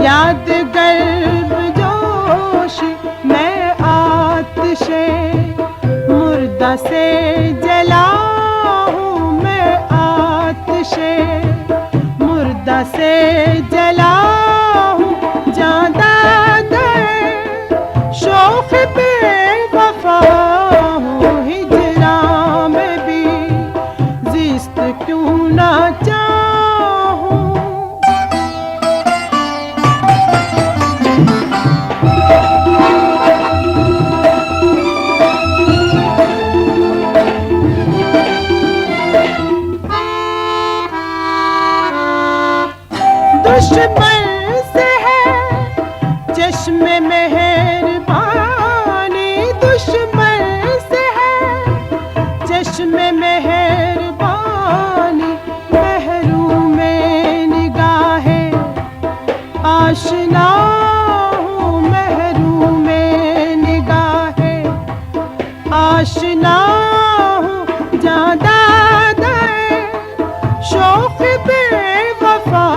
याद गर्व जोश मैं आतिशे मुर्दा से जला हूँ, मैं आतिशे मुर्दा से जला हूँ। जादा दे शौक पे वफा हूँ, हिजरा में भी जिस्त क्यों ना चाहूँ। दुश्मन से है चश्मे मेहरबानी, दुश्मन से है चश्मे मेहरबानी। महरूम में निगाहें आशना हूँ, महरूम में निगाहें आशना हूँ। ज्यादा दे शौक पे वफा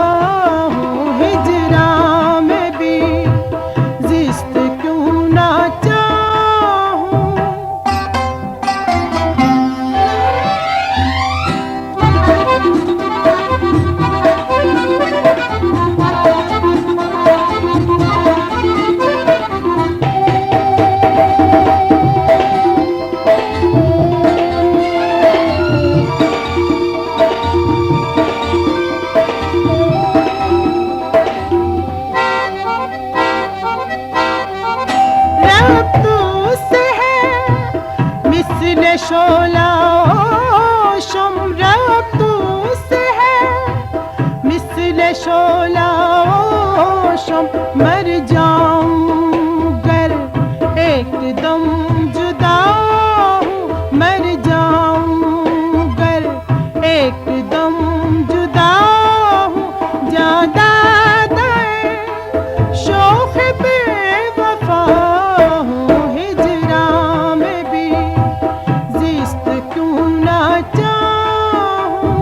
हूँ, हिजरा में भी जिस्त क्यों ना चाहूँ। मिसले शोला शम रब तुझसे है, मिसले शोला शम। मर जाऊं गर एकदम जुदा हूँ, मर जाऊं गर एकदम जुदा हूँ। ज्यादा दे शौक पे वफा हूँ, हिजरा में भी जिस्त क्यों ना चाहूँ।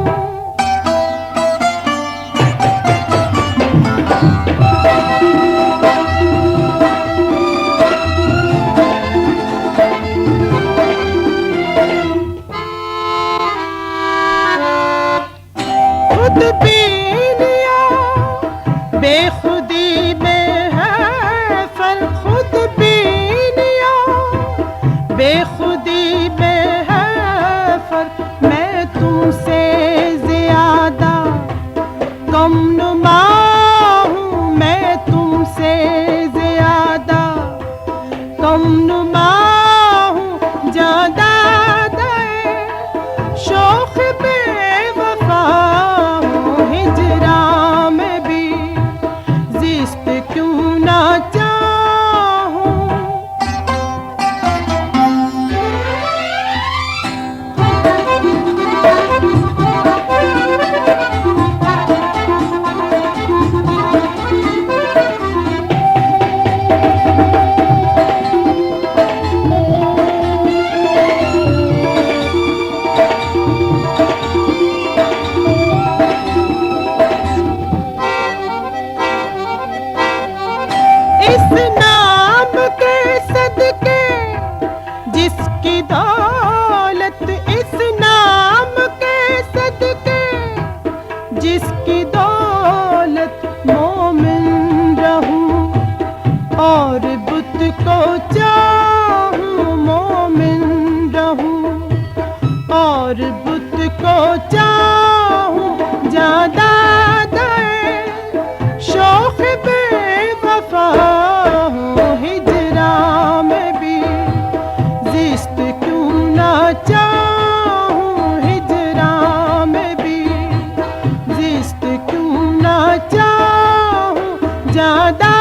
खुद बीनिया बेखुदी में है फर्क, खुद बीनिया बेखुदी में है फर्क। मैं तुमसे ज्यादा कम नुमा हूँ, मैं तुमसे ज्यादा कम नुमा हूँ। ज्यादा दे शौक पे वफा हूँ, हिजरा में भी जिस्त क्यों ना चाहूँ। इस नाम के सदके जिसकी दौलत, इस नाम के सदके जिसकी दौलत मोमिन रहूं और बुत को चाहूं, मोमिन रहूं और बुत को चाहूं। ज्यादा दे शौक पे वफा हूँ, हिजरा में भी जिस्त क्यों ना चाहूँ, हिजरा में भी जिस्त क्यों ना चाहूँ। ज्यादा